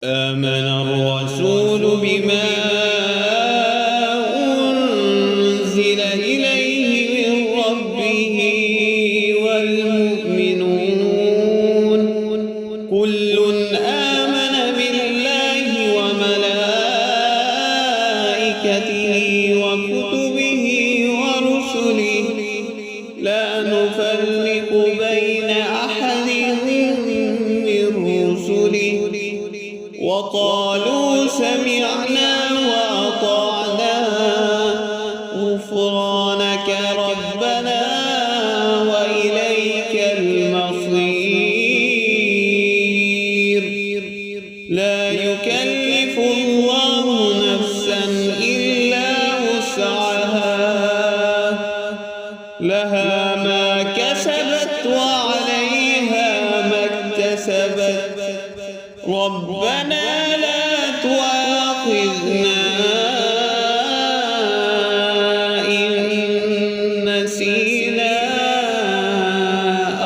آمن الرسول بما أنزل إليه من ربه والمؤمنون كل آمن بالله وملائكته وكتبه ورسله لا نفرق بين أحد من رسله وقالوا سمعنا وأطعنا غفرانك ربنا وإليك المصير لا يكلف الله نفسا إلا وسعها لها ما كسبت وعليها ما اكتسبت ربنا لا تؤاخذنا إن نسينا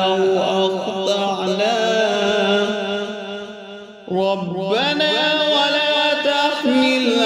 أو أخطأنا ربنا ولا تحمل